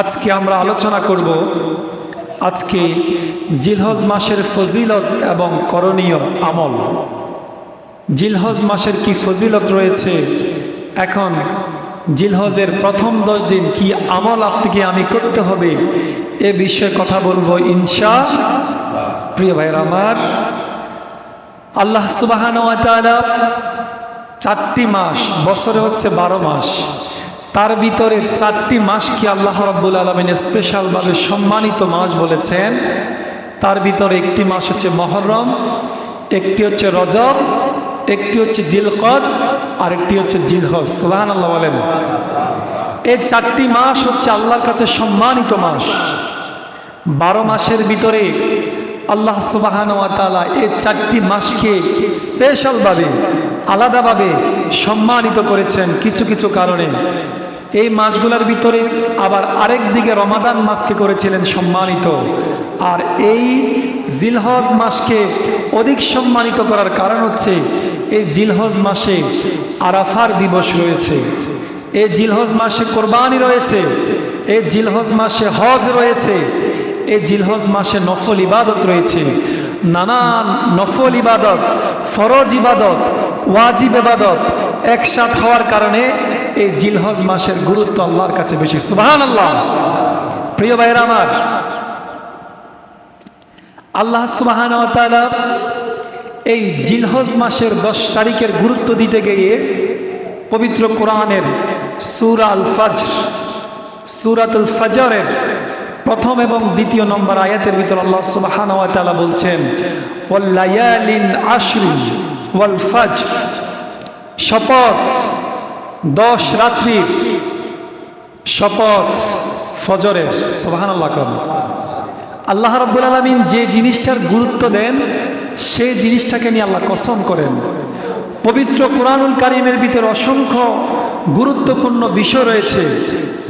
আজকে আমরা আলোচনা করব আজকে জিলহজ মাসের ফজিলত এবং করণীয় আমল। জিলহজ মাসের কি ফজিলত রয়েছে, এখন জিলহজের প্রথম 10 দিন কি আমল আপনাকে আমি করতে হবে এ বিষয়ে কথা বলবো ইনশাআল্লাহ। প্রিয় ভাইরা আমার, আল্লাহ সুবহানাহু ওয়া তাআলা 4টি মাস, বছরে হচ্ছে 12 মাস, তার ভিতরে 4টি মাসকে আল্লাহ রাব্বুল আলামিন স্পেশালভাবে সম্মানিত মাস বলেছেন। তার ভিতরে একটি মাস হচ্ছে মুহররম, একটি হচ্ছে রজব, একটি হচ্ছে জিলকদ, আর একটি হচ্ছে জিলহজ। সুবহানাল্লাহ বলেন। এই 4টি মাস হচ্ছে আল্লাহর কাছে সম্মানিত মাস। 12 মাসের ভিতরে আল্লাহ সুবহানাহু ওয়া তাআলা এই 4টি মাসকে স্পেশালভাবে আলাদাভাবে সম্মানিত করেছেন কিছু কিছু কারণে। এই মাসগুলোর ভিতরে আবার আরেক দিকে রমাদান মাসকে করেছিলেন সম্মানিত, আর এই জিলহজ মাসকে অধিক সম্মানিত করার কারণ হচ্ছে এই জিলহজ মাসে আরাফার দিবস রয়েছে, এই জিলহজ মাসে কোরবানি রয়েছে, এই জিলহজ মাসে হজ রয়েছে, এই জিলহজ মাসে নফল ইবাদত রয়েছে। নানান নফল ইবাদত, ফরজ ইবাদত, ওয়াজিব ইবাদত একসাথ হওয়ার কারণে এই জিলহজ মাসের গুরুত্ব আল্লাহর কাছে বেশি। সুবহানাল্লাহ। প্রিয় ভাইরা আমার, আল্লাহ সুবহানাহু ওয়া তাআলা এই জিলহজ মাসের 10 তারিখের গুরুত্ব দিতে গিয়ে পবিত্র কোরআনের সূরা আল ফজর, সূরাতুল ফজরের প্রথম এবং দ্বিতীয় নম্বর আয়াতের ভিতর আল্লাহ সুবহানাহু ওয়া তাআলা বলছেন, ওয়াল লায়ালিন আশরিন ওয়াল ফজর, শপথ 10 রাত্রির, শপথ ফজরের। সুবহানাল্লাহ। আল্লাহ রাব্বুল আলামিন যে জিনিসটার গুরুত্ব দেন সেই জিনিসটাকে নিয়ে আল্লাহ কসম করেন। পবিত্র কোরআনুল কারীমের ভিতরে অসংখ্য গুরুত্বপূর্ণ বিষয় রয়েছে,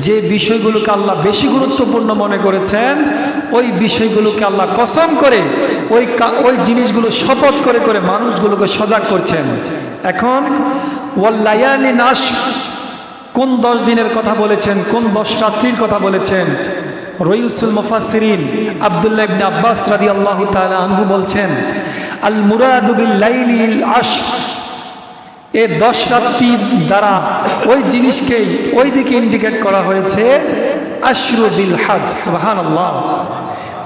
যে বিষয়গুলোকে আল্লাহ বেশি গুরুত্বপূর্ণ মনে করেছেন ওই বিষয়গুলোকে আল্লাহ কসম করে ওই জিনিসগুলো শপথ করে করে মানুষগুলোকে সজাগ করছেন। এখন ওয়াল লায়ালিন আশর, কোন 10 দিনের কথা বলেছেন, কোন 10 রাত্রির কথা বলেছেন? রাইসুল মুফাসসিরিন আব্দুল্লাহ ইবনে আব্বাস রাদিয়াল্লাহু তাআলা আনহু বলছেন, আল মুরাদু বিল লাইলিল আশর, এই 10 রাত্রির দ্বারা ওই জিনিসকে ওই দিকে ইন্ডিকেট করা হয়েছে আশরু বিল হজ। সুবহানাল্লাহ।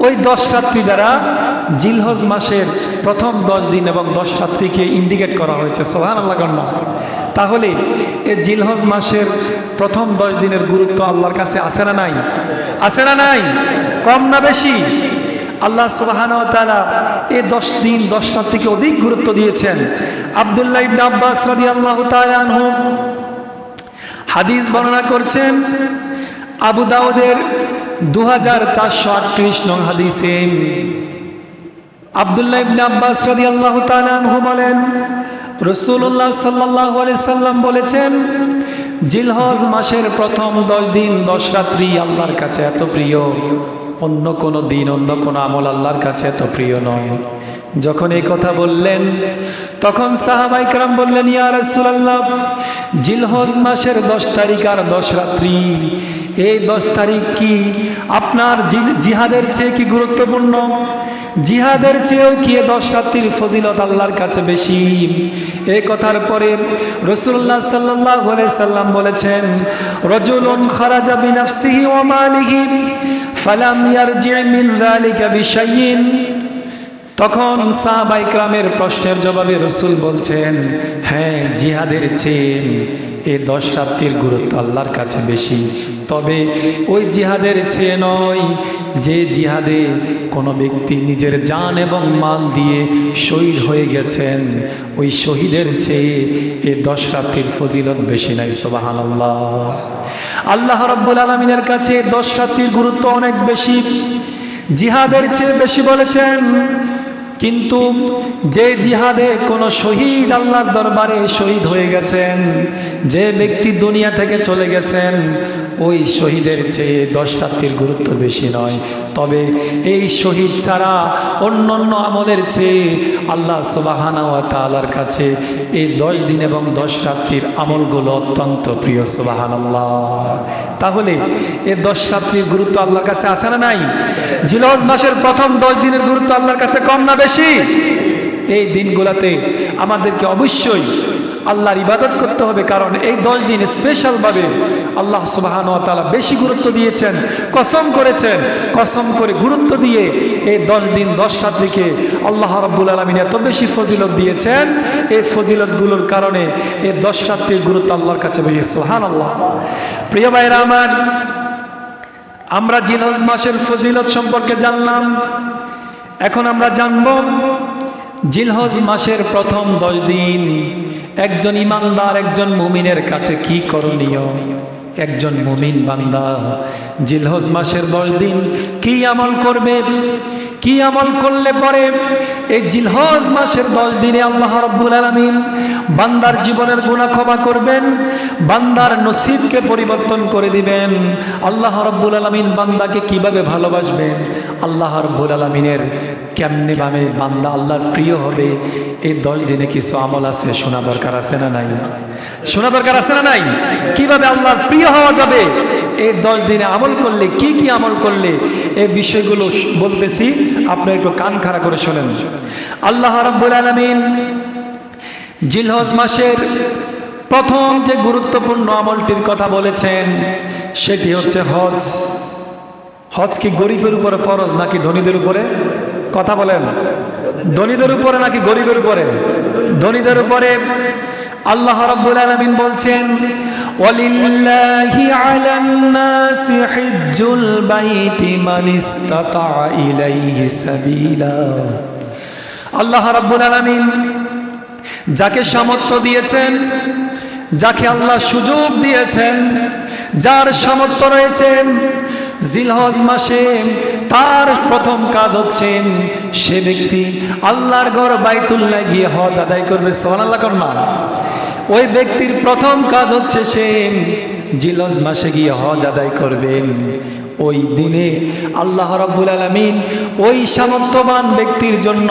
ওই 10 রাত্রি দ্বারা জিলহজ মাসের প্রথম 10 দিন এবং 10 রাত্রিকে ইন্ডিকেট করা হয়েছে। সুবহানাল্লাহ। তাহলে এই জিলহজ মাসের প্রথম 10 দিনের গুরুত্ব আল্লাহর কাছে আছে না নাই? আছে না নাই? কম না বেশি? আল্লাহ সুবহানাহু ওয়া তাআলা এই 10 দিন 10 রাত্রিকে অধিক গুরুত্ব দিয়েছেন। আব্দুল্লাহ ইবনে আব্বাস রাদিয়াল্লাহু তাআলা আনহু হাদিস বর্ণনা করছেন, আবু দাউদের 2438 নং হাদিসে আব্দুল্লাহ ইবনে আব্বাস রাদিয়াল্লাহু তাআলা আনহু বলেন, রাসূলুল্লাহ সাল্লাল্লাহু আলাইহি সাল্লাম বলেছেন, জিলহজ মাসের প্রথম 10 দিন 10 রাত্রি আল্লাহর কাছে এত প্রিয়, অন্য কোনো দিন অন্য কোনো আমল আল্লাহর কাছে এত প্রিয় নয়। যখন এই কথা বললেন তখন সাহাবায়ে কেরাম বললেন, ইয়া রাসূলুল্লাহ, জিলহজ মাসের 10 তারিখ আর 10 রাত্রি, এই 10 তারিখ কি আপনার জিহাদের চেয়ে কি গুরুত্বপূর্ণ? জিহাদের চেয়েও কি 10 রাত্রির ফজিলত আল্লাহর কাছে বেশি? এই কথার পরে রাসূলুল্লাহ সাল্লাল্লাহু আলাইহি সাল্লাম বলেছেন, রাজুলুন খারাজা বিনাফসিহি ওয়া মালিহি ফালাম ইয়ারজি মিন যালিকা বিশাইইন। তখন সাহাবায়ে কেরামের প্রশ্নের জবাবে রাসূল বলছেন, হ্যাঁ, জিহাদের চেয়ে এই 10 রাত্রির গুরুত্ব আল্লাহর কাছে বেশি, তবে ওই জিহাদের চেয়ে নয় যে জিহাদে কোনো ব্যক্তি নিজের জান এবং মাল দিয়ে শহীদ হয়ে গেছেন, ওই শহীদের চেয়ে এই 10 রাত্রির ফজিলত বেশি নাই। সুবহানাল্লাহ। আল্লাহ রাব্বুল আলামিনের কাছে 10 রাত্রির গুরুত্ব অনেক বেশি, জিহাদের চেয়ে বেশি বলেছেন। কিন্তু যে জিহাদে কোনো শহীদ আল্লাহর দরবারে শহীদ হয়ে গেছেন, যে ব্যক্তি দুনিয়া থেকে চলে গেছেন, ওই শহীদের চেয়ে 10 রাত্রির গুরুত্ব বেশি নয়। তবে এই শহীদ ছাড়া অন্যান্য আমলের চেয়ে আল্লাহ সুবহানাহু ওয়া তাআলার কাছে এই 10 দিন এবং 10 রাত্রির আমলগুলো অত্যন্ত প্রিয়। সুবহানাল্লাহ। তাহলে এই 10 রাত্রির গুরুত্ব আল্লাহর কাছে আছে না নাই? জিলহজ মাসের প্রথম 10 দিনের গুরুত্ব আল্লাহর কাছে কম না বেশি? এই দিনগুলোতে আমাদেরকে অবশ্যই আল্লাহর ইবাদত করতে হবে, কারণ এই 10 দিন স্পেশালভাবে আল্লাহ সুবহানাহু ওয়া তাআলা বেশি গুরুত্ব দিয়েছেন, কসম করেছেন। কসম করে গুরুত্ব দিয়ে এই 10 দিন 10 রাত্রিকে আল্লাহ রাব্বুল আলামিন এত বেশি ফজিলত দিয়েছেন। এই ফজিলতগুলোর কারণে এই 10 রাত্রির গুরুত্ব আল্লাহর কাছে বেশি। সুবহানাল্লাহ। প্রিয় ভাইরা আমার, আমরা জিলহজ মাসের ফজিলত সম্পর্কে জানলাম। এখন আমরা জানব জিলহজ মাসের প্রথম 10 দিন একজন ইমানদার, একজন মুমিনের কাছে কি করণীয়। একজন মুমিন বান্দা জিলহজ মাসের 10 দিন কি আমল করবে, কি আমল করলে পরে এই জিলহজ মাসের 10 দিনে আল্লাহ রাব্বুল আলামিন বান্দার জীবনের গুনাহ ক্ষমা করবেন, বান্দার নসিবকে পরিবর্তন করে দিবেন। আল্লাহ রাব্বুল আলামিন বান্দাকে কিভাবে ভালোবাসবেন, আল্লাহ রাব্বুল আলামিনের কেমনে ভাবে বান্দা আল্লাহর প্রিয় হবে, এই 10 দিনে কিছু আমল আছে, শোনা দরকার আছে না নাই? শোনা দরকার আছে না নাই? কিভাবে আল্লাহর প্রিয় হওয়া যাবে, এই 10 দিনে আমল করলে কি কি আমল করলে, এই বিষয়গুলো বলতেছি, আপনি একটু কান খাড়া করে শোনেন। আল্লাহ রাব্বুল আলামিন জিলহজ মাসের প্রথম যে গুরুত্বপূর্ণ আমলটির কথা বলেছেন সেটি হচ্ছে হজ। হজ কি গরিবের উপরে ফরজ নাকি ধনীদের উপরে? কথা বলেন, ধনীদের উপরে নাকি গরিবের উপরে? ধনীদের উপরে। আল্লাহ রাব্বুল আলামিন বলছেন, ওয়ালিল্লাহি আলান নাসি হিজ্জুল বাইতি মান ইসতাতা ইলাইহি সাবিলা। আল্লাহ রাব্বুল আলামিন যাকে সামর্থ্য দিয়েছেন, যাকে আল্লাহ সুযোগ দিয়েছেন, যার সামর্থ্য রয়েছে, জিলহজ মাসে তার প্রথম কাজ হচ্ছে সে ব্যক্তি আল্লাহর ঘর বাইতুল্লাহ গিয়ে হজ আদায় করবে। সুবহানাল্লাহ করনা। ওই ব্যক্তির প্রথম কাজ হচ্ছে সে জিলহজ মাসে গিয়ে হজ আদায় করবে। ওই দিনে আল্লাহ রাব্বুল আলামিন ওই সামর্থ্যবান ব্যক্তির জন্য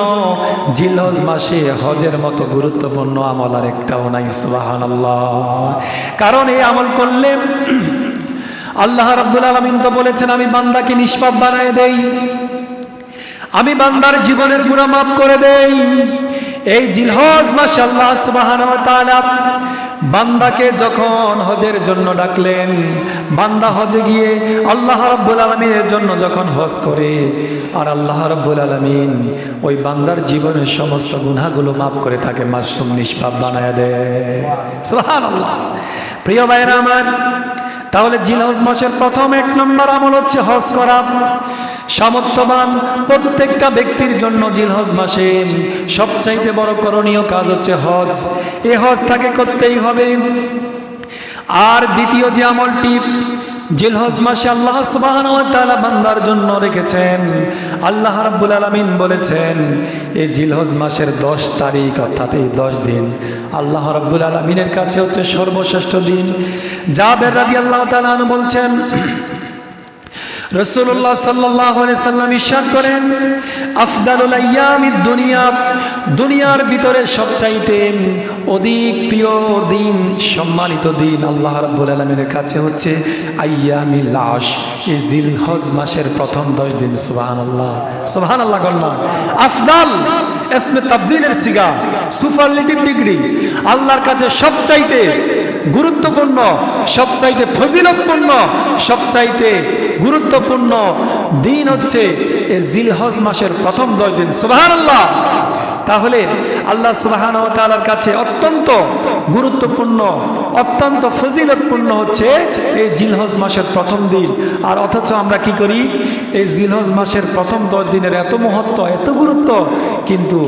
জিলহজ মাসে হজের মতো গুরুত্বপূর্ণ আমল আর একটাও নাই। সুবহানাল্লাহ। কারণ এই আমল করলে আল্লাহ রাব্বুল আলামিন তো বলেছেন, আমি বান্দাকে নিষ্পাপ বানায় দেই, আমি বান্দার জীবনের গুনাহ মাফ করে দেই। এই জিলহজ মাসে আল্লাহ সুবহানাহু ওয়া তাআলা বান্দাকে যখন হজের জন্য ডাকলেন, বান্দা হজে গিয়ে আল্লাহ রাব্বুল আলামিনের জন্য যখন হজ করে, আর আল্লাহ রাব্বুল আলামিন ওই বান্দার জীবনের সমস্ত গুনাহগুলো মাফ করে তাকে মাসুম নিষ্পাপ বানায় দেয়। সুবহানাল্লাহ। প্রিয় ভাইরা আমার, তাহলে জিলহজ মাসের প্রথম 1 নম্বর আমল হচ্ছে হজ করা। সামর্থ্যবান প্রত্যেকটা ব্যক্তির জন্য জিলহজ মাসে সবচাইতে বড় করণীয় কাজ হচ্ছে হজ। এই হজ তাকে করতেই হবে। আর দ্বিতীয় যে আমলটি জিলহজ মাসে আল্লাহ সুবহানাহু ওয়া তাআলা বান্দার জন্য রেখেছেন, আল্লাহ রাব্বুল আলামিন বলেছেন এই জিলহজ মাসের 10 তারিখ অর্থাৎ এই 10 দিন আল্লাহ রাব্বুল আলামিনের কাছে হচ্ছে সর্বশ্রেষ্ঠ দিন। জাবের রাদিয়াল্লাহু তাআলা আনহু বলছেন, রাসূলুল্লাহ সাল্লাল্লাহু আলাইহি সাল্লাম ইরশাদ করেন, আফদালুল আইয়ামিদ দুনিয়া, দুনিয়ার ভিতরে সবচাইতে অধিক প্রিয় দিন, সম্মানিত দিন আল্লাহ রাব্বুল আলামিনের কাছে হচ্ছে আইয়ামিল আশ, এই জিলহজ মাসের প্রথম 10 দিন। সুবহানাল্লাহ। সুবহানাল্লাহ বললাম। আফদাল ইসমে তাফজিলের সিগা, সুপারলেটিভ ডিগ্রি। আল্লাহর কাছে সবচাইতে গুরুত্বপূর্ণ, সবচাইতে ফজিলতপূর্ণ, সবচাইতে গুরুত্বপূর্ণ দিন হচ্ছে এই জিলহজ মাসের প্রথম 10 দিন। সুবহানাল্লাহ। তাহলে আল্লাহ সুবহানাহু ওয়া তাআলার কাছে অত্যন্ত গুরুত্বপূর্ণ, অত্যন্ত ফজিলতপূর্ণ হচ্ছে এই জিলহজ মাসের প্রথম দিন। আর অথচ আমরা কি করি, এই জিলহজ মাসের প্রথম 10 দিনের এত মহত্ব, এত গুরুত্ব, কিন্তু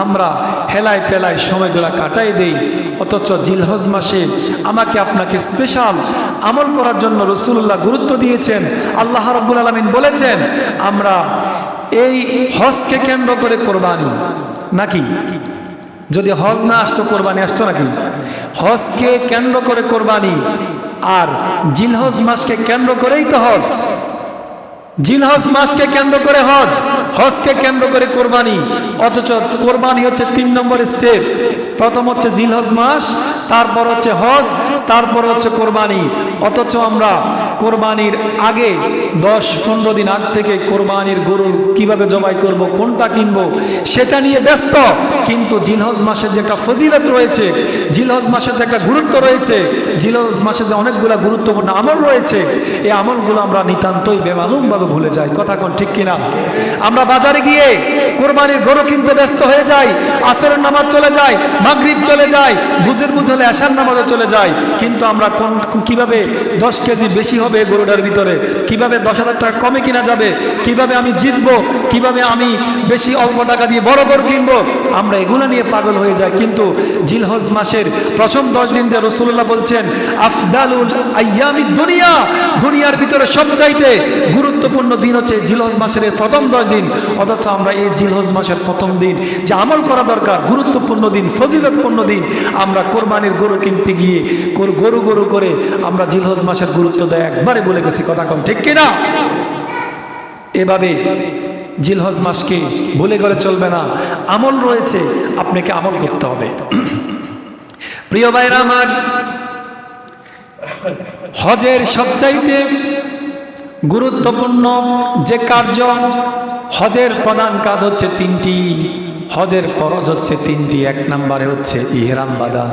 আমরা হেলায় পেলায় সময়গুলো কাটাই দেই। অথচ জিলহজ মাসে আমাকে আপনাকে স্পেশাল আমল করার জন্য রাসূলুল্লাহ গুরুত্ব দিয়েছেন। আল্লাহ রাব্বুল আলামিন বলেছেন আমরা এই হজকে কেন্দ্র করে কোরবানি নাকি যদি হজ না আসতো কোরবানি আসতো নাকি? হজকে কেন্দ্র করে কোরবানি, আর জিলহজ মাসকে কেন্দ্র করেই তো হজ। জিলহজ মাসকে কেন্দ্র করে হজ, হজকে কেন্দ্র করে কোরবানি। অথচ কোরবানি হচ্ছে 3 নম্বর স্টেপ। প্রথম হচ্ছে জিলহজ মাস, তারপর হচ্ছে হজ, তারপর হচ্ছে কোরবানি। অথচ আমরা কোরবানির আগে 10-15 দিন আগ থেকে কোরবানির গরু কিভাবে জবাই করব, কোনটা কিনবো সেটা নিয়ে ব্যস্ত। কিন্তু জিলহজ মাসের যে একটা ফজিলত রয়েছে, জিলহজ মাসের যে একটা গুরুত্ব রয়েছে, জিলহজ মাসে যে অনেকগুলো গুরুত্বপূর্ণ আমল রয়েছে, এই আমলগুলো আমরা নিতান্তই বেমালুম ভাবে ভুলে যাই। কথা কোন ঠিক কিনা? আমরা বাজারে গিয়ে কোরবানির গরু কিনতে ব্যস্ত হয়ে যাই, আসরের নামাজ চলে যায়, মাগরিব চলে যায়, বুঝের বুঝ হলে এশার নামাজও চলে যায়। কিন্তু আমরা কিভাবে 10 কেজি বেশি হবে গরুটার ভিতরে, কিভাবে 10,000 টাকা কমে কিনা যাবে, কিভাবে আমি জিতবো, কিভাবে আমি বেশি অল্প টাকা দিয়ে বড় গরু কিনবো, আমরা এগুলো নিয়ে পাগল হয়ে যাই। কিন্তু জিলহজ মাসের প্রথম 10 দিন দিয়ে রাসূলুল্লাহ বলছেন আফদালুল আইয়ামিদ দুনিয়া, দুনিয়ার ভিতরে সবচাইতে গুরুত্বপূর্ণ দিন হচ্ছে জিলহজ মাসের প্রথম 10 দিন। অথচ আমরা এই জিলহজ মাসের প্রথম দিন যে আমল করা দরকার, গুরুত্বপূর্ণ দিন, ফজিলতপূর্ণ দিন, আমরা কোরবানির গরু কিনতে গিয়ে গরু গরু করে আমরা জিলহজ মাসের গুরুত্ব দেয় একবারে বলে গেছি। কথা কম ঠিক কিনা? এভাবে জিলহজ মাসকে ভুলে গেলে চলবে না। আমল রয়েছে, আপনাকে আমল করতে হবে। প্রিয় ভাইরা আমার, হজের সবচাইতে গুরুত্বপূর্ণ যে কার্য, হজের প্রধান কাজ হচ্ছে 3টি। হজের ফরজ হচ্ছে 3টি। 1 নম্বরে হচ্ছে ইহরাম বাঁধা,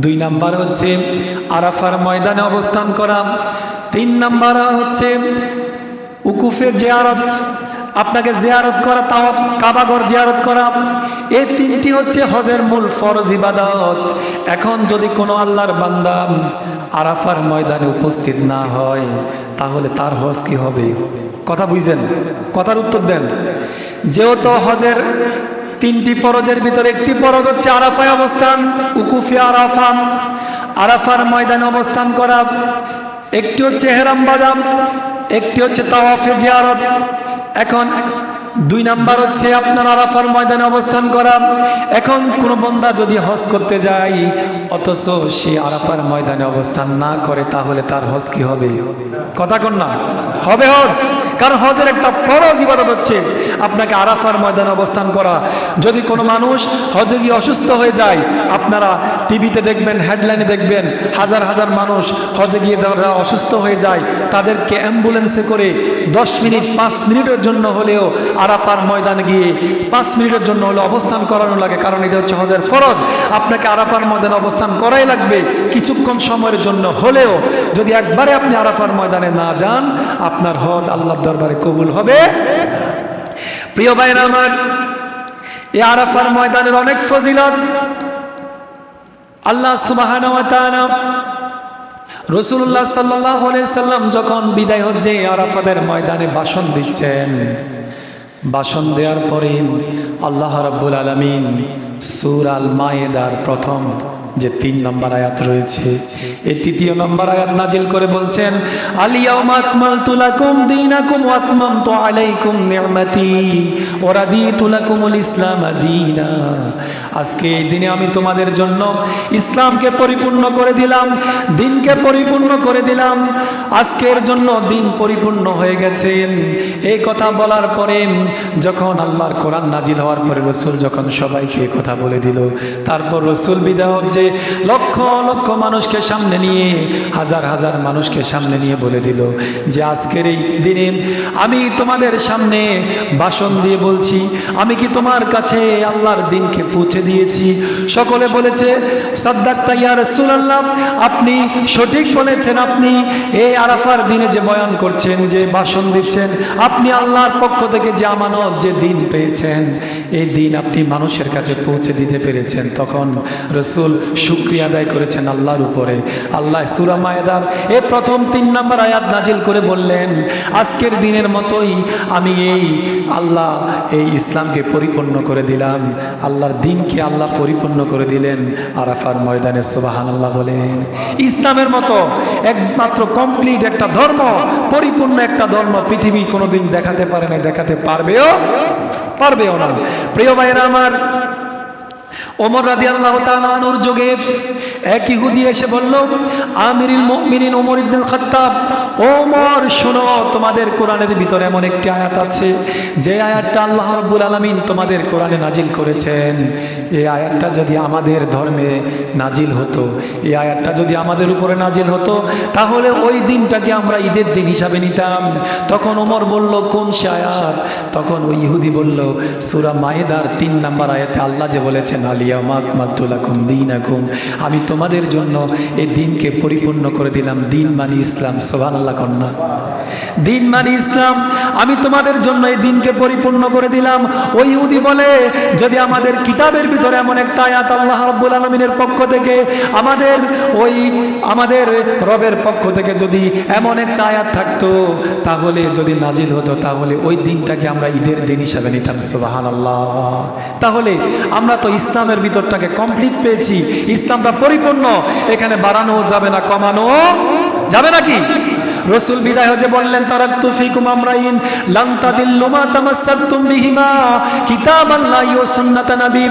2 নম্বরে হচ্ছে আরাফার ময়দানে অবস্থান করা, 3 নম্বরে হচ্ছে উকুফে জিয়ারত, আপনাকে জিয়ারত করা, তাওয়াফ কাবাঘর জিয়ারত করা। এই 3টি হচ্ছে হজের মূল ফরজ ইবাদত। এখন যদি কোনো আল্লাহর বান্দা আরাফার ময়দানে উপস্থিত না হয়, তাহলে তার হজ কি হবে? কথা বুঝছেন? কথার উত্তর দেন। যেহেতু হজের 3টি ফরজের ভিতরে একটি ফরজ হচ্ছে আরাফায় অবস্থান, উকুফে আরাফা, আরাফার ময়দানে অবস্থান করা, একটি হচ্ছে ইহরাম বাঁধা, একটি হচ্ছে তাওয়াফে জিয়ারত। এখন 2 নাম্বার হচ্ছে আপনার আরাফার ময়দানে অবস্থান করা। এখন কোন বান্দা যদি হজ করতে যায় অথচ সে আরাফার ময়দানে অবস্থান না করে, তাহলে তার হজ কি হবে? কথা কন না, হবে হজ। কারণ হজের একটা ফরজ ইবাদত হচ্ছে আপনাকে আরাফার ময়দানে অবস্থান করা। যদি কোনো মানুষ হজে গিয়ে অসুস্থ হয়ে যায়, আপনারা টিভিতে দেখবেন, হেডলাইনে দেখবেন, হাজার হাজার মানুষ হজে গিয়ে যারা অসুস্থ হয়ে যায় তাদেরকে অ্যাম্বুলেন্সে করে 10 মিনিট 5 মিনিটের জন্য হলেও আরাফার ময়দানে গিয়ে 5 মিনিটের জন্য হলে অবস্থান করানো লাগে। কারণ এটা হচ্ছে হজের ফরজ, আপনাকে আরাফার ময়দানে অবস্থান করাই লাগবে কিছুক্ষণ সময়ের জন্য হলেও। যদি একবারে আপনি আরাফার ময়দানে না যান, আপনার হজ আল্লাহর দরবারে কবুল হবে। প্রিয় ভাইরা আমার, এই আরাফার ময়দানের অনেক ফজিলত। আল্লাহ সুবহানাহু ওয়া তাআলা রাসূলুল্লাহ সাল্লাল্লাহু আলাইহি সাল্লাম যখন বিদায় হজ্জে আরাফাতের ময়দানে ভাষণ দিচ্ছেন, ভাষণ দেওয়ার পরে আল্লাহ রাব্বুল আলামিন সূরা আল মায়েদার প্রথম যে 3 নম্বর আয়াত রয়েছে, এই 3য় নম্বর আয়াত নাজিল করে বলছেন আল ইয়াউমা আকমালতু লাকুম দীনাকুম ওয়া আতমামতু আলাইকুম নি'মাতি ওয়া রাদিতু লাকুমুল ইসলাম দীনা। আজকে এই দিনে আমি তোমাদের জন্য ইসলামকে পরিপূর্ণ করে দিলাম, দিনকে পরিপূর্ণ করে দিলাম। আজকের জন্য দিন পরিপূর্ণ হয়ে গেছে। এই কথা বলার পরে যখন আল্লাহর কোরআন নাজিল হওয়ার পরে রাসূল যখন সবাইকে কথা বলে দিল, তারপর রাসূল বিদায় হচ্ছে লক্ষ লক্ষ মানুষকে সামনে নিয়ে, হাজার হাজার মানুষকে সামনে নিয়ে বলে দিল যে আজকের এই দিনে আমি তোমাদের সামনে ভাষণ দিয়ে বলছি, আমি কি তোমার কাছে আল্লাহর দিনকে পৌঁছে দিয়েছি? সকলে বলেছে সাদ্দাকতা ইয়া রাসূলুল্লাহ, আপনি সঠিক বলেছেন। আপনি এই আরাফার দিনে যে বয়ান করছেন, যে ভাষণ দিচ্ছেন, আপনি আল্লাহর পক্ষ থেকে যে আমানত, যে দিন পেয়েছেন, এই দিন আপনি মানুষের কাছে পৌঁছে দিতে পেরেছেন। তখন রাসূল শুকরিয়া আদায় করেছেন আল্লাহর উপরে। আল্লাহ সূরা মায়েদার এই প্রথম 3 নম্বর আয়াত নাজিল করে বললেন আজকের দিনের মতোই আমি আল্লাহ এই ইসলামকে পরিপূর্ণ করে দিলাম। আল্লাহর দিনকে আল্লাহ পরিপূর্ণ করে দিলেন আরাফার ময়দানে। সুবহানাল্লাহ বলেন। ইসলামের মতো একমাত্র কমপ্লিট একটা ধর্ম, পরিপূর্ণ একটা ধর্ম পৃথিবী কোনোদিন দেখাতে পারে না, দেখাতে পারবেও না। প্রিয় ভাইরা আমার, ওমর রাদিয়াল্লাহু তাআলা আনহুর যুগে এক ইহুদি এসে বলল, আমিরুল মুমিনিন ওমর ইবনুল খাত্তাব, ওমর শোনো, তোমাদের কোরআনের ভিতরে এমন একটি আয়াত আছে যে আয়াতটা আল্লাহ রাব্বুল আলামিন তোমাদের কোরআনে নাজিল করেছেন। এই আয়াতটা যদি আমাদের ধর্মে নাজিল হতো, এই আয়াতটা যদি আমাদের উপরে নাজিল হতো, তাহলে ওই দিনটাকে আমরা ঈদের দিন হিসাবে নিতাম। তখন ওমর বলল, কোন সে আয়াত? তখন ওই ইহুদি বলল, সূরা মায়েদার 3 নম্বর আয়াতে আল্লাহ যে বলেছেন, আলিয়াউমা আকমালতু লাকুম দীনাকুম, আমি তোমাদের জন্য এই দিনকে পরিপূর্ণ করে দিলাম। দিন মানে ইসলাম। সুবহানাল্লাহ কন্যা, দিন মানে ইসলাম, আমি তোমাদের জন্য এই দিনকে পরিপূর্ণ করে দিলাম। ওই ইহুদি বলে, যদি আমাদের কিতাবের ভিতরে এমন একটা আয়াত আল্লাহ রাব্বুল আলামিনের পক্ষ থেকে, আমাদের রবের পক্ষ থেকে যদি এমন একটা আয়াত থাকতো, তাহলে যদি নাজিল হতো, তাহলে ওই দিনটাকে আমরা ঈদের দিন হিসাবে নিতাম। সুবহানাল্লাহ। তাহলে আমরা তো ইসলামের ভিতরটাকে কমপ্লিট পেয়েছি, ইসলামটা পরিপূর্ণ, এখানে বাড়ানো যাবে না, কমানো যাবে নাকি? রাসূল বিদায় হয়ে বললেন, তারাকতু ফিকুম আমরাইন লান তাদিল্লু মা তামাসসাকতুম বিহিমা কিতাবাল্লাহি ওয়া সুন্নাত নবী।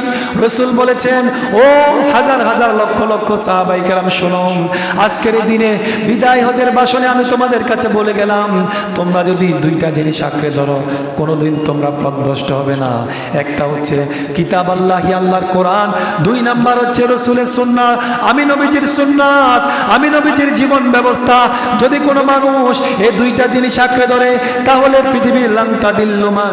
রাসূল বলেছেন, ও হাজার হাজার লক্ষ লক্ষ সাহাবায়ে কেরাম শোনো, আজকের এই দিনে বিদায় হজের ভাষণে আমি তোমাদের কাছে বলে গেলাম, তোমরা যদি দুইটা জিনিস আঁকড়ে ধরো, কোনোদিন তোমরা পথভ্রষ্ট হবে না। একটা হচ্ছে কিতাবাল্লাহি, আল্লাহর কোরআন, 2 নাম্বার হচ্ছে রাসূলের সুন্নাত, আমি নবীজির সুন্নাত, আমি নবীজির জীবন ব্যবস্থা। যদি কোনো মানুষ এই দুইটা জিনিস আঁকড়ে ধরে, তাহলে পৃথিবীর লান্তাদিল্লুমা,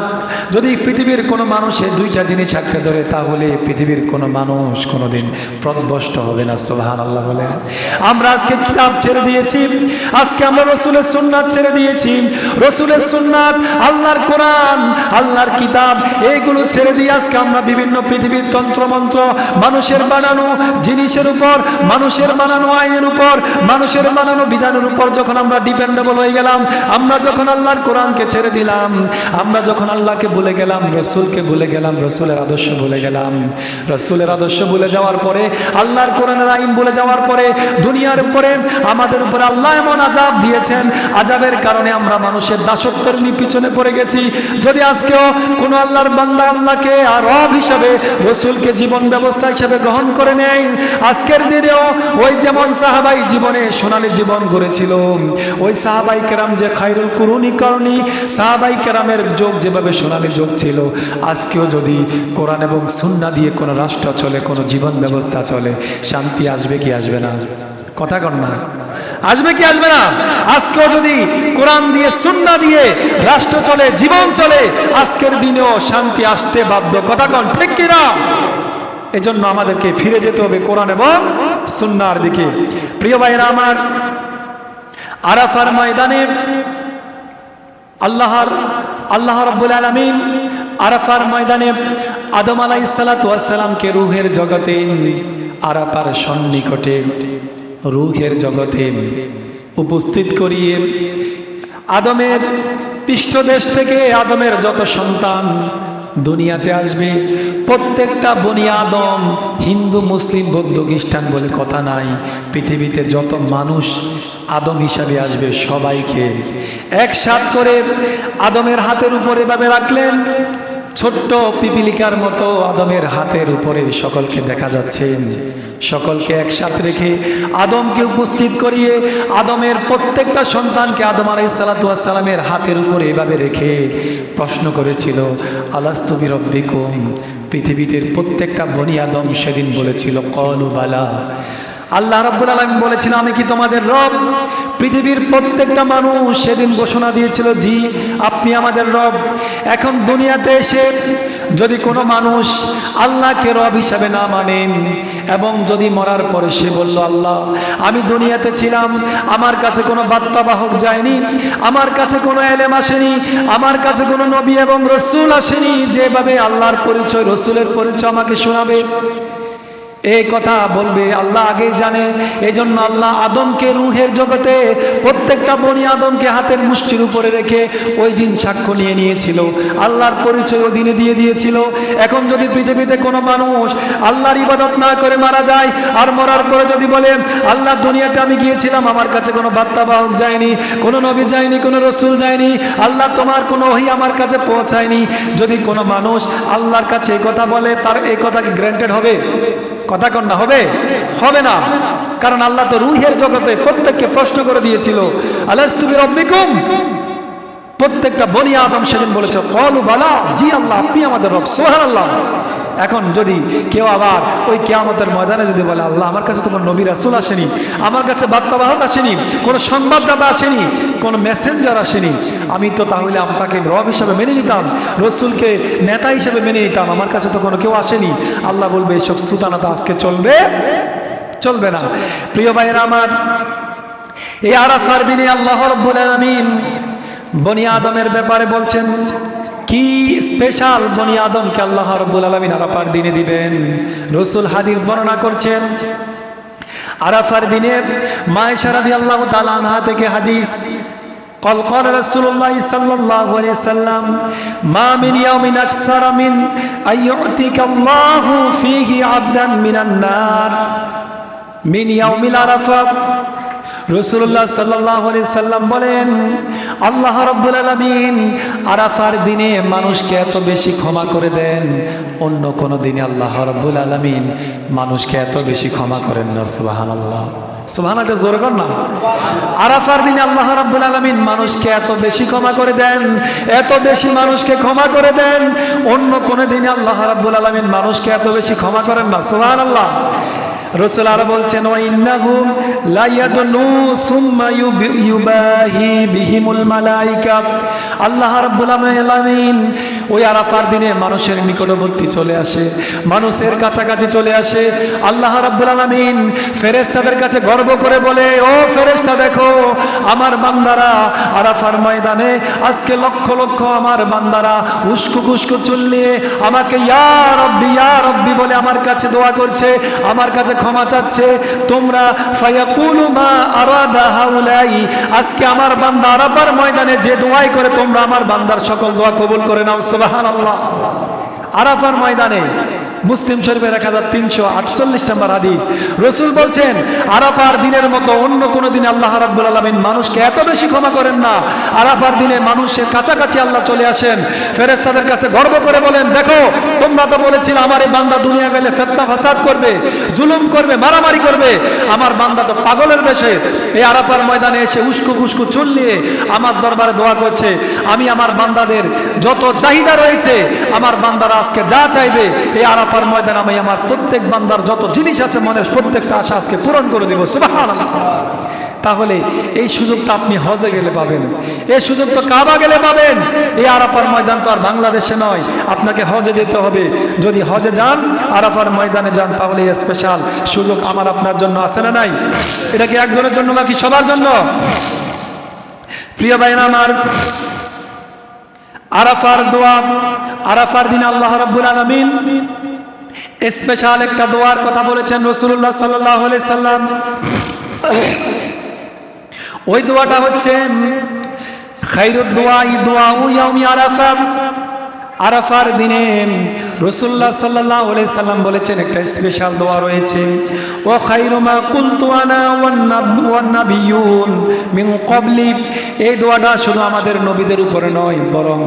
যদি পৃথিবীর কোনো মানুষ এই দুইটা জিনিস আঁকড়ে ধরে, তাহলে পৃথিবীর কোনো মানুষ কোনোদিন পথভ্রষ্ট হবে না। সুবহানাল্লাহ বলে আমরা আজকে কিতাব ছেড়ে দিয়েছি, আজকে আমরা রাসূলের সুন্নাত ছেড়ে দিয়েছি। রাসূলের সুন্নাত, আল্লাহর কোরআন, আল্লাহর কিতাব, এইগুলো ছেড়ে দিয়ে আজকে আমরা বিভিন্ন পৃথিবীর তন্ত্রমন্ত্র, মানুষের বানানো জিনিসের উপর, মানুষের বানানো আইনের উপর, মানুষের বানানো বিধানের উপর যখন আমরা ডিপেন্ডেবল হয়ে গেলাম, আমরা যখন আল্লাহর কোরআনকে ছেড়ে দিলাম, আমরা যখন আল্লাহকে ভুলে গেলাম, রাসূলকে ভুলে গেলাম, রাসূলের আদর্শ ভুলে গেলাম, রাসূলের আদর্শ ভুলে যাওয়ার পরে, আল্লাহর কোরআনের আইন ভুলে যাওয়ার পরে, দুনিয়ার উপরে আমাদের উপরে আল্লাহ এমন আযাব দিয়েছেন, আযাবের কারণে আমরা মানুষের দাসত্বের পিছনে পড়ে গেছি। যদি আজকেও কোনো আল্লাহর বান্দা আল্লাহকে আর রব হিসাবে, রাসূলকে জীবন ব্যবস্থা হিসাবে গ্রহণ করে নেয়, আজকের দিনেও ওই যেমন সাহাবাই জীবনে সোনালী জীবন গড়েছিল, ওই সাহাবাই কেরাম যে খায়রুল কুরুনি করনি, সাহাবাই কেরামের যোগ যেভাবে সোনালী যোগ ছিল, আজকেও যদি কোরআন এবং সুন্নাহ দিয়ে কোনো রাষ্ট্র চলে, কোনো জীবন ব্যবস্থা চলে, শান্তি আসবে কি আসবে না? কথা কন না, আসবে কি আসবে না? আজকেও যদি কোরআন দিয়ে সুন্নাহ দিয়ে রাষ্ট্র চলে, জীবন চলে, আজকের দিনেও শান্তি আসতে বাধ্য। কথা কন ঠিক কি না? এজন্য আমাদেরকে ফিরে যেতে হবে কোরআন এবং সুন্নাহর দিকে। প্রিয় ভাইরা আমার, আরাফার ময়দানে আল্লাহ রাব্বুল আলামিন আরাফার ময়দানে আদম আলাইহিস সালাতু ওয়াস সালামকে রূহের জগতে, আরাফার সন্নিকটে রূহের জগতে উপস্থিত করিয়ে, আদমের পৃষ্ঠদেশ থেকে আদমের যত সন্তান দুনিয়াতে আসবে, প্রত্যেকটা বনি আদম, হিন্দু মুসলিম বৌদ্ধ খ্রিস্টান বলে কথা নাই, পৃথিবীতে যত মানুষ আদম হিসাবে আসবে, সবাইকে একসাথ করে আদমের হাতের উপরে এভাবে রাখলেন, ছোট্ট পিপিলিকার মতো আদমের হাতের উপরে সকলকে দেখা যাচ্ছে। সকলকে একসাথে রেখে আদমকে উপস্থিত করিয়ে, আদমের প্রত্যেকটা সন্তানকে আদম আলাইহিস সালাতু ওয়াস সালামের হাতের উপরে এভাবে রেখে প্রশ্ন করেছিল, আলাস্তু বিরব্বিকুম। পৃথিবীতে প্রত্যেকটা বনি আদম সেদিন বলেছিল, ক্বালু বালা। আল্লাহ রাব্বুল আলামিন বলেছেন, আমি কি তোমাদের রব? পৃথিবীর প্রত্যেকটা মানুষ সেদিন ঘোষণা দিয়েছিল, জি আপনি আমাদের রব। এখন দুনিয়াতে এসে যদি কোনো মানুষ আল্লাহকে রব হিসাবে না মানেন, এবং যদি মরার পরে সে বলল, আল্লাহ আমি দুনিয়াতে ছিলাম, আমার কাছে কোনো বার্তাবাহক যায়নি, আমার কাছে কোনো এলেম আসেনি, আমার কাছে কোনো নবী এবং রসুল আসেনি যেভাবে আল্লাহর পরিচয়, রসুলের পরিচয় আমাকে শোনাবে, এই কথা বলবে আল্লাহ আগেই জানে। এই জন্য আল্লাহ আদমকে রুহের জগতে প্রত্যেকটা বনি আদমকে হাতের মুষ্টির উপরে রেখে ওই দিন সাক্ষ্য নিয়ে নিয়েছিল, আল্লাহর পরিচয় ওই দিনে দিয়ে দিয়েছিল। এখন যদি পৃথিবীতে কোনো মানুষ আল্লাহর ইবাদত না করে মারা যায়, আর মরার পরে যদি বলে আল্লাহ দুনিয়াতে আমি গিয়েছিলাম, আমার কাছে কোনো বার্তাবাহক যায়নি, কোনো নবী যায়নি, কোনো রসুল যায়নি, আল্লাহ তোমার কোনো ওহী আমার কাছে পৌঁছায়নি, যদি কোনো মানুষ আল্লাহর কাছে এই কথা বলে, তার এই কথা কি গ্র্যান্টেড হবে? কথা কন্যা হবে? হবে না। কারণ আল্লাহ তো রুহের জগতে প্রত্যেককে প্রশ্ন করে দিয়েছিল, আলাস্তু বিরাব্বিকুম। প্রত্যেকটা বনি আদম সেদিন বলেছে ক্বালু বালা, জি আল্লাহ আপনি আমাদের রব, সুবহানাল্লাহ। এখন যদি কেউ আবার ওই কিয়ামতের ময়দানে যদি বলে আল্লাহ আমার কাছে তো কোনো নবী রাসূল আসেনি, আমার কাছে বার্তাবাহক আসেনি, কোনো সংবাদদাতা আসেনি, কোনো মেসেঞ্জার আসেনি, আমি তো তাহলে আপনাকে রব হিসাবে মেনে নিতাম, রসুলকে নেতা হিসাবে মেনে নিতাম, আমার কাছে তো কোনো কেউ আসেনি। আল্লাহ বলবে এইসব সুতানাতা আজকে চলবে চলবে না। প্রিয় ভাইয়েরা আমার, এই আরাফার দিনে আল্লাহ রাব্বুল আলামিন বনি আদমের ব্যাপারে বলছেন কি স্পেশাল বনি আদমকে আল্লাহ রাব্বুল আলামিন আরাফার দিনে দিবেন। রাসূল হাদিস বর্ণনা করছেন, আরাফার দিনে মা আয়েশা রাদিয়াল্লাহু তাআলা আনহা থেকে হাদিস, قال قال رسول الله صلى الله عليه وسلم ما من يوم أكثر من أن يعتق الله فيه عبدا من النار من يوم العرفة। রাসূলুল্লাহ সাল্লাল্লাহু আলাইহি সাল্লাম বলেন, আল্লাহ রাব্বুল আলামিন আরাফার দিনে মানুষকে এত বেশি ক্ষমা করে দেন, অন্য কোন দিনে আল্লাহ রাব্বুল আলামিন মানুষকে এত বেশি ক্ষমা করেন না। সুবহানাল্লাহ, সুবহানাল্লাহ, জোরে কর না। আরাফার দিনে আল্লাহ রাব্বুল আলামিন মানুষকে এত বেশি ক্ষমা করে দেন, এত বেশি মানুষকে ক্ষমা করে দেন, অন্য কোন দিনে আল্লাহ রাব্বুল আলামিন মানুষকে এত বেশি ক্ষমা করেন না। সুবহানাল্লাহ। রাসূল আর বলছেন, ওয়া ইন্নাহুম লা ইয়াদনু সুম্মা ইউবাহি বিহিমুল মালায়েকা। আল্লাহ রাব্বুল আলামিন ওই আরাফার দিনে মানুষের নিকটবর্তী চলে আসে, মানুষের কাছাকাছি চলে আসে। আল্লাহ রাব্বুল আলামিন ফেরেশতাদের কাছে গর্ব করে বলে, ও ফেরেশতা দেখো আমার বান্দারা আরাফার ময়দানে আজকে লক্ষ লক্ষ আমার বান্দারা উস্কো কুস্কো চুল নিয়ে আমাকে ইয়া রব্বি বলে আমার কাছে দোয়া করছে, আমার কাছে ক্ষমা চাচ্ছে। তোমরা ফায়াকুলু মা আরাদা হাউলাই, আজকে আমার বান্দা আরাফার ময়দানে যে দোয়াই করে তোমরা আমার বান্দার সকল দোয়া কবুল করে নাও। সুবহানাল্লাহ। আরাফার ময়দানে মুসলিম শরীফের 1348 নম্বর হাদিস, রাসূল বলছেন আরাফার দিনের মতো অন্য কোন দিনে আল্লাহ রাব্বুল আলামিন মানুষকে এত বেশি ক্ষমা করেন না। আরাফার দিনে মানুষের কাছাকাছি আল্লাহ চলে আসেন, ফেরেশতাদের কাছে গর্ব করে বলেন, দেখো তোমরা তো বলেছিলে আমার এই বান্দা দুনিয়া গেলে ফিতনা ফাসাদ করবে, জুলুম করবে, মারামারি করবে, আমার বান্দা তো পাগলের বেশে এই আরাফার ময়দানে এসে উস্কো কুস্কো চুল নিয়ে আমার দরবারে দোয়া করছে। আমি আমার বান্দাদের যত চাহিদা রয়েছে, আমার বান্দারা আজকে যা চাইবে এই আরাফার ময়দানে আমি আমার প্রত্যেক বান্দার যত জিনিস আছে মনের প্রত্যেকটা আশা আজকে পূরণ করে দেব। সুবহানাল্লাহ। তাহলে এই সুযোগটা আপনি হজে গেলে পাবেন, এই সুযোগ তো কাবা গেলে পাবেন। এই আরাফার ময়দান তো আর বাংলাদেশে নয়, আপনাকে হজে যেতে হবে। যদি হজে যান, আরাফার ময়দানে যান, তাহলে এই স্পেশাল সুযোগ আমার আপনার জন্য আছে না নাই? এটা কি একজনের জন্য নাকি সবার জন্য? প্রিয় ভাইরা আমার, আরাফার দোয়া, আরাফার দিন আল্লাহ রাব্বুল আলামিন স্পেশাল একটা দোয়ার কথা বলেছেন রাসূলুল্লাহ সাল্লাল্লাহু আলাইহি সাল্লাম। ওই দোয়াটা হচ্ছে খায়রুদ দুআই দুআউ ইয়াউমি আরাফা। আরাফার দিনে রাসূলুল্লাহ সাল্লাল্লাহু আলাইহি সাল্লাম বলেছেন একটা স্পেশাল দোয়া রয়েছে, ওয়া খায়রু মা কুলতু আনা ওয়ান নাবিয়্যুন মিন ক্বাবলি। এই দোয়াটা শুধু আমাদের নবীদের উপরে নয়, বরং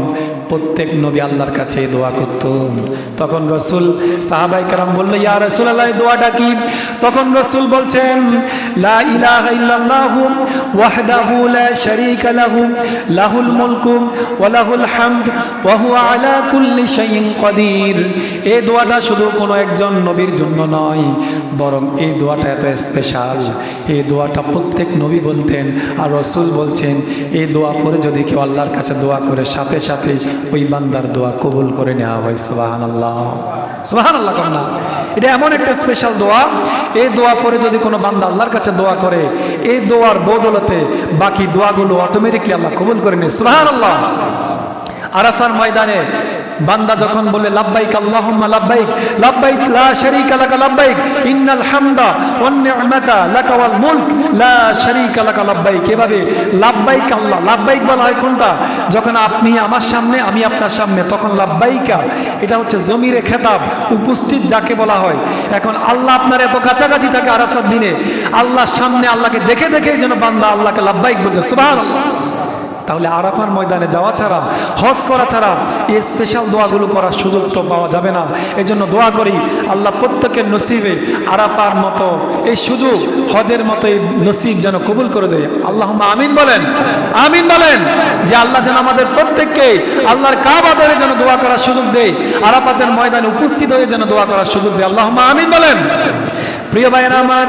প্রত্যেক নবী আল্লাহর কাছে এই দোয়া করত। তখন রাসূল সাহাবায়ে কেরাম বলল, ইয়া রাসূলুল্লাহ এই দোয়াটা কি? তখন রাসূল বলছেন, লা ইলাহা ইল্লাল্লাহু ওয়াহদাহু লা শারীকা লাহু লাহুল মুলকু ওয়া লাহুল হামদ ওয়া হুয়া আলা কুল্লি শাইইন কাদির। এই দোয়াটা শুধু কোনো একজন নবীর জন্য নয়, বরং এই দোয়াটা এত স্পেশাল, এই দোয়াটা প্রত্যেক নবী বলতেন। আর রাসূল বলছেন এই দোয়া পরে যদি কেউ আল্লাহর কাছে দোয়া করে, সাথে সাথে ওই বান্দার দোয়া কবুল করে নেওয়া হয়। সুবহানাল্লাহ, সুবহানাল্লাহ করনা। এটা এমন একটা স্পেশাল দোয়া, এই দোয়া পরে যদি কোনো বান্দা আল্লাহর কাছে দোয়া করে, এই দোয়ার বদৌলতে বাকি দোয়াগুলো অটোমেটিকলি আল্লাহ কবুল করে নেয়। সুবহানাল্লাহ। আরাফার ময়দানে বান্দা যখন বলে লাব্বাইক আল্লাহুম্মা লাব্বাইক লাব্বাইক লা শারীকা লাকা লাব্বাইক ইন্নাল হামদা ওয়ান নি'মাতা লাকা ওয়াল মুলক লা শারীকা লাকা লাব্বাইক, এভাবে লাব্বাইক আল্লাহ, লাব্বাইক বলা হয় কোনটা? যখন আপনি আমার সামনে আমি আপনার সামনে, তখন লাব্বাইকা, এটা হচ্ছে জমিরে খেতাব, উপস্থিত যাকে বলা হয়। এখন আল্লাহ আপনার এত কাছাকাছি থাকে আরাফার দিনে, আল্লাহর সামনে আল্লাহকে দেখে দেখেই যেন বান্দা আল্লাহকে লাব্বাইক বলছে, সুবহানাল্লাহ। তাহলে আরাফার ময়দানে যাওয়া ছাড়া, হজ করা ছাড়া এই স্পেশাল দোয়াগুলো করার সুযোগ তো পাওয়া যাবে না। এই জন্য দোয়া করি আল্লাহ প্রত্যেকের নসিবে আরাফার মতো এই সুযোগ, হজের মতো এই নসিব যেন কবুল করে দেয়। আল্লাহুম্মা আমিন বলেন, আমিন বলেন। যে আল্লাহ যেন আমাদের প্রত্যেককে আল্লাহর কাবা ধরে যেন দোয়া করার সুযোগ দেয়, আরাফাতের ময়দানে উপস্থিত হয়ে যেন দোয়া করার সুযোগ দেয়। আল্লাহুম্মা আমিন বলেন। প্রিয় ভাইয়েরা আমার,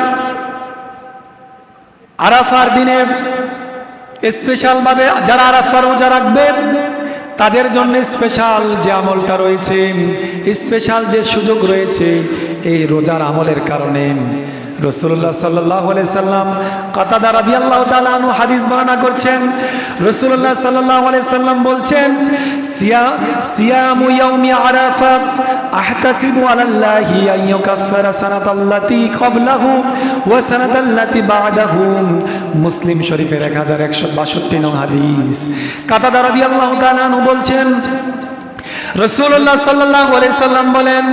আরাফার দিনে স্পেশাল ভাবে যারা আরাফার রোজা রাখবে তাদের জন্য স্পেশাল যে আমলটা রয়েছে, স্পেশাল যে সুযোগ রয়েছে, এই রোজার আমলের কারণে রাসূলুল্লাহ সাল্লাল্লাহু আলাইহি সাল্লাম কাতাদা রাদিয়াল্লাহু তাআলা আনহু হাদিস বর্ণনা করছেন। রাসূলুল্লাহ সাল্লাল্লাহু আলাইহি সাল্লাম বলছেন, সিয়ামু ইয়াউমি আরাফা আহতাসিবু আলাল্লাহি আন ইউকাফফিরা সানাতাল্লাতী ক্বাবলাহু ওয়া সানাতাল্লাতী বা'দাহু। মুসলিম শরীফের 1162 নং হাদিস। কাতাদা রাদিয়াল্লাহু তাআলা আনহু বলছেন, রাসূলুল্লাহ সাল্লাল্লাহু আলাইহি সাল্লাম বলেন,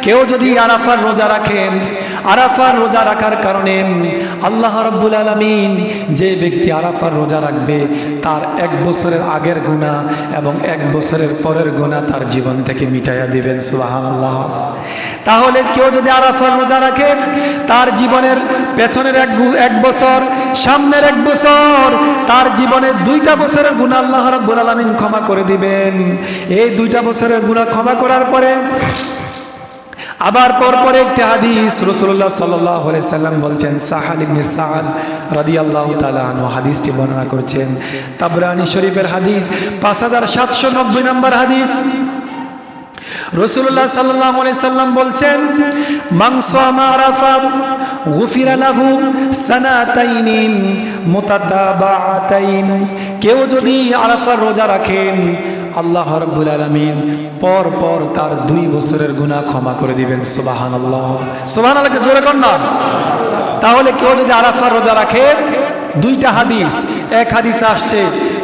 কেউ যদি আরাফার রোজা রাখেন, আরাফার রোজা রাখার কারণে আল্লাহ রাব্বুল আলামিন যে ব্যক্তি আরাফার রোজা রাখবে তার 1 বছরের আগের গুনাহ এবং 1 বছরের পরের গুনাহ তার জীবন থেকে মিটাইয়া দিবেন। সুবহানাল্লাহ। তাহলে কেউ যদি আরাফার রোজা রাখে, তার জীবনের পেছনের 1 বছর, সামনের 1 বছর, তার জীবনের 2টা বছরের গুনাহ আল্লাহ রাব্বুল আলামিন ক্ষমা করে দিবেন। এই 2টা বছরের গুনাহ ক্ষমা করার পরে আবার পরপর একটা হাদিস রাসূলুল্লাহ সাল্লাল্লাহু আলাইহি সাল্লাম বলছেন, সাহাল ইবনে সাদ রাদিয়াল্লাহু তাআলা আনহু হাদিসটি বর্ণনা করছেন। তাবরানী শরীফের হাদিস 5790 নম্বর হাদিস। রাসূলুল্লাহ সাল্লাল্লাহু আলাইহি সাল্লাম বলছেন, মান সামা আরাফা গুফিরা লাহু সানাতাইনি মুতাতাবাআতাইন। কেউ যদি আরাফার রোজা রাখেন, আল্লাহ রাব্বুল আলামিন পর পর তার 2 বছরের গুনাহ ক্ষমা করে দিবেন। সুবহানাল্লাহ। সুবহানাল্লাহকে জোরে কর না। তাহলে কেউ যদি আরাফার রোজা রাখে, 2টা হাদিস, এক হাদিসে আসছে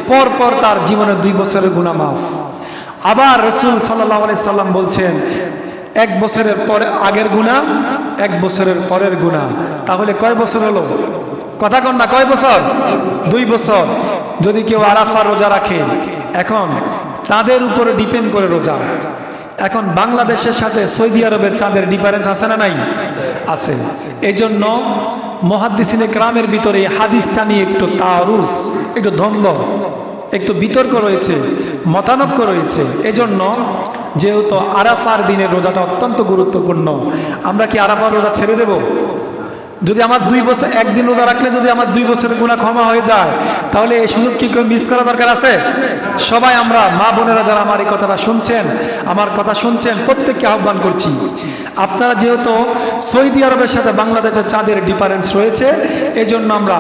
পর পর তার জীবনের 2 বছরের গুনাহ মাফ। আবার রাসূল সাল্লাল্লাহু আলাইহি সাল্লাম বলছেন, 1 বছরের পরে আগের গুনাহ, 1 বছরের পরের গুনাহ। তাহলে কয় বছর হলো? কথা কন না, কয় বছর? 2 বছর। যদি কেউ আরাফার রোজা রাখে, এখন চাঁদের উপরে ডিপেন্ড করে রোজা। এখন বাংলাদেশের সাথে সৌদি আরবের চাঁদের ডিফারেন্স আছে না নাই? আছে। এই জন্য মুহাদ্দিসিনে কেরামের ভিতরে হাদিসটা নিয়ে একটু তারুজ, একটু দ্বন্দ্ব, একটু বিতর্ক রয়েছে, মতানৈক্য রয়েছে। এজন্য যেহেতু আরাফার দিনের রোজাটা অত্যন্ত গুরুত্বপূর্ণ, আমরা কি আরাফার রোজা ছেড়ে দেব? যদি আমার 2 বছর একদিন রোজা রাখলে যদি আমার 2 বছরের গুনাহ ক্ষমা হয়ে যায়, তাহলে এই সুযোগ কি কেউ মিস করা দরকার আছে? সবাই আমরা মা বোনেরা যারা আমার এই কথাটা শুনছেন, আমার কথা শুনছেন, প্রত্যেককে আহ্বান করছি, আপনারা যেহেতু সৌদি আরবের সাথে বাংলাদেশের চাঁদের ডিফারেন্স রয়েছে, এই জন্য আমরা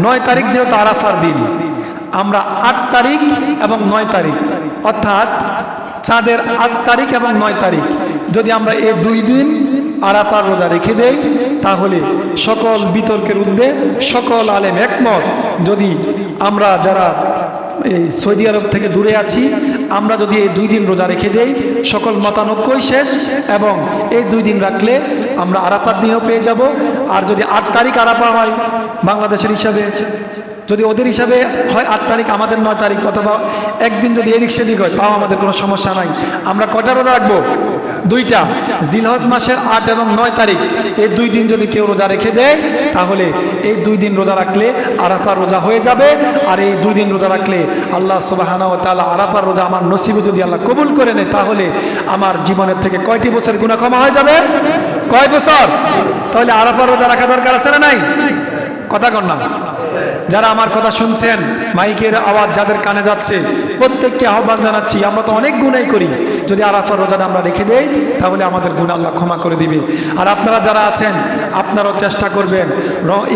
9 তারিখ যেহেতু আরাফার দিন, আমরা 8 তারিখ এবং 9 তারিখ, অর্থাৎ চাঁদের 8 তারিখ এবং 9 তারিখ যদি আমরা এই 2 দিন আরাফার রোজা রেখে দেই, তাহলে সকল বিতর্কের ঊর্ধ্বে সকল আলেম একমত, যদি আমরা যারা এই সৌদি আরব থেকে দূরে আছি, আমরা যদি এই 2 দিন রোজা রেখে দেই, সকল মতানৈক্যই শেষ। এবং এই 2 দিন রাখলে আমরা আরাফার দিনও পেয়ে যাব। আর যদি 8 তারিখ আরাফা হয় বাংলাদেশের হিসাবে, যদি ওদের হিসাবে হয় 8 তারিখ, আমাদের 9 তারিখ, অথবা একদিন যদি এদিক সেদিক হয়, তাও আমাদের কোনো সমস্যা নাই। আমরা কটা রোজা রাখবো? 2টা। জিলহজ মাসের 8 এবং 9 তারিখ, এই 2 দিন যদি কেউ রোজা রেখে দেয়, তাহলে এই 2 দিন রোজা রাখলে আরাফার রোজা হয়ে যাবে। আর এই 2 দিন রোজা রাখলে আল্লাহ সুবহানাহু ওয়া তাআলা আরাফার রোজা আমার নসিবে যদি আল্লাহ কবুল করে নেয়, তাহলে আমার জীবনের থেকে কয়টি বছর গুনাহ ক্ষমা হয়ে যাবে? কয় বছর? তাহলে আরাফার রোজা রাখা দরকার আছে না নাই? কথা কন না। যারা আমার কথা শুনছেন, মাইকের আওয়াজ যাদের কানে যাচ্ছে, প্রত্যেককে আহ্বান জানাচ্ছি, আমরা তো অনেক গুনাহ করি, যদি আরাফার রোজাটা আমরা রেখে দেই তাহলে আমাদের গুনাহ আল্লাহ ক্ষমা করে দিবে। আর আপনারা যারা আছেন আপনারাও চেষ্টা করবেন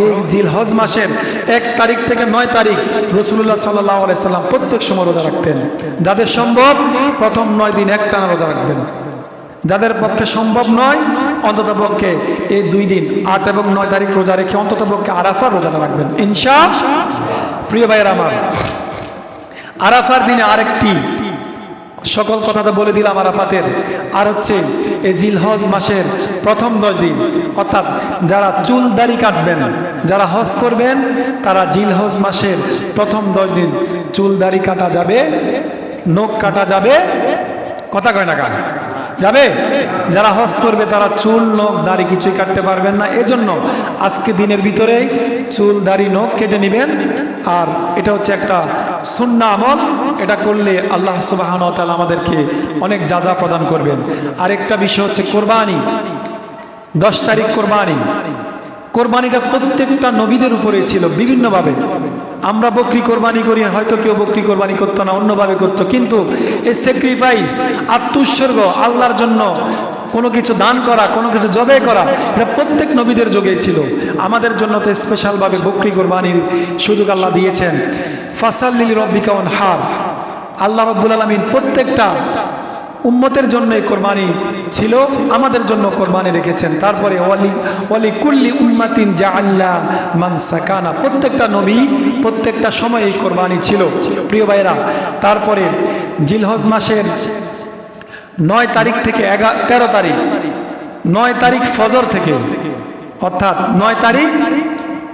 এই জিলহজ মাসের 1 তারিখ থেকে 9 তারিখ রাসূলুল্লাহ সাল্লাল্লাহু আলাইহি সাল্লাম প্রত্যেক সময় রোজা রাখতেন। যাদের সম্ভব প্রথম 9 দিন একটানা রোজা রাখবেন, যাদের পক্ষে সম্ভব নয় অন্তত পক্ষে এই 2 দিন 8 এবং 9 তারিখ রোজা রেখে অন্তত পক্ষে আরাফার রোজাটা রাখবেন ইনশাআল্লাহ। প্রিয় ভাইয়েরা আমার, আরাফার দিনে আরেকটি সকল কথা তো বলে দিলাম আরাফাতের, আর হচ্ছে এই জিলহজ মাসের প্রথম 10 দিন, অর্থাৎ যারা চুল দাড়ি কাটবেন, যারা হজ করবেন তারা জিলহজ মাসের প্রথম 10 দিন চুল দাড়ি কাটা যাবে, নখ কাটা যাবে, কথা কয় না কার যাবে। যারা হজ করবে তারা চুল নখ দাড়ি কিছুই কাটতে পারবেন না, এজন্য আজকে দিনের ভিতরে চুল দাড়ি নখ কেটে নেবেন। আর এটা হচ্ছে একটা সুন্নাহ আমল, এটা করলে আল্লাহ সুবহানাহু ওয়া তাআলা আমাদেরকে অনেক যাজা প্রদান করবেন। আরেকটা বিষয় হচ্ছে কোরবানি, 10 তারিখ কোরবানি। কোরবানিটা প্রত্যেকটা নবীদের উপরে ছিল বিভিন্নভাবে। আমরা বকরি কোরবানি করি, হয়তো কেউ বকরি কোরবানি করতো না, অন্যভাবে করতো, কিন্তু এই স্যাক্রিফাইস, আত্মোৎসর্গ, আল্লাহর জন্য কোনো কিছু দান করা, কোনো কিছু জবে করা, এটা প্রত্যেক নবীদের যোগেই ছিল। আমাদের জন্য তো স্পেশালভাবে বকরি কোরবানির সুযোগ আল্লাহ দিয়েছেন। ফাসাল্লি লিরাব্বিকা ওয়ানহার, আল্লাহ রাব্বুল আলামিন প্রত্যেকটা উম্মতের জন্য এই কোরবানি ছিল, আমাদের জন্য কোরবানি রেখেছেন। তারপরে ওয়ালি কুল্লি উম্মাতিন জাআল্লা মানসাকানা, প্রত্যেকটা নবী প্রত্যেকটা সময় এই কোরবানি ছিল। প্রিয় ভাইরা, তারপরে জিলহজ মাসের 9 তারিখ থেকে 13 তারিখ, 9 তারিখ ফজর থেকে, অর্থাৎ 9 তারিখ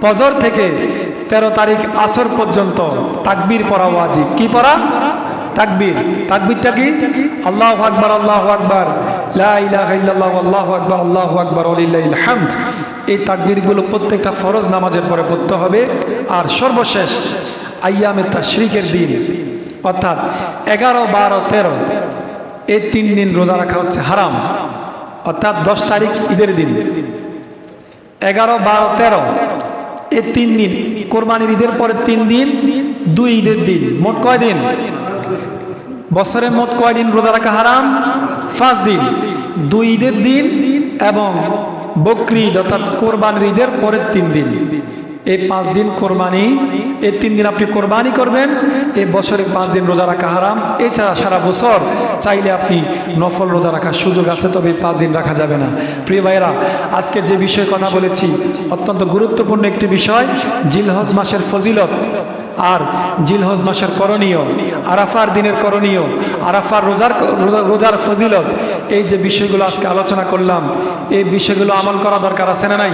ফজর থেকে 13 তারিখ আসর পর্যন্ত তাকবীর পড়া ওয়াজিব। কি পড়া? তাকবীর। তাকবীরটা কি? আল্লাহু আকবার, আল্লাহু আকবার, লা ইলাহা ইল্লাল্লাহ, আল্লাহু আকবার, আল্লাহু আকবার, ওয়ালিল্লাহিল হামদ। এই তাকবীরগুলো প্রত্যেকটা ফরজ নামাজের পরে পড়তে হবে। আর সর্বশেষ আইয়ামে তাশরিকের দিন, অর্থাৎ 11, 12, 13 এই 3 দিন রোজা রাখা হচ্ছে হারাম। অর্থাৎ 10 তারিখ ঈদের দিন, 11, 12, 13 এই 3 দিন, কোরবানির ঈদের পরে 3 দিন, 2 ঈদের দিন, মোট কয় দিন? বছরে মোট কয় দিন রোজা রাখা হারাম? 5 দিন। 2 ঈদের দিন এবং বকরি ঈদ অর্থাৎ কোরবানির ঈদের পরের 3 দিন, এই 5 দিন কোরবানি, এই 3 দিন আপনি কোরবানি করবেন। এই বছরে 5 দিন রোজা রাখা হারাম। এছাড়া সারা বছর চাইলে আপনি নফল রোজা রাখার সুযোগ আছে, তবে 5 দিন রাখা যাবে না। প্রিয় ভাইয়েরা, আজকে যে বিষয়ে কথা বলেছি অত্যন্ত গুরুত্বপূর্ণ একটি বিষয়, জিলহজ মাসের ফজিলত আর জিলহজ মাসের করণীয়, আরাফার দিনের করণীয়, আরাফার রোজার ফজিলত, এই যে বিষয়গুলো আজকে আলোচনা করলাম, এই বিষয়গুলো আমল করা দরকার আছে না নাই?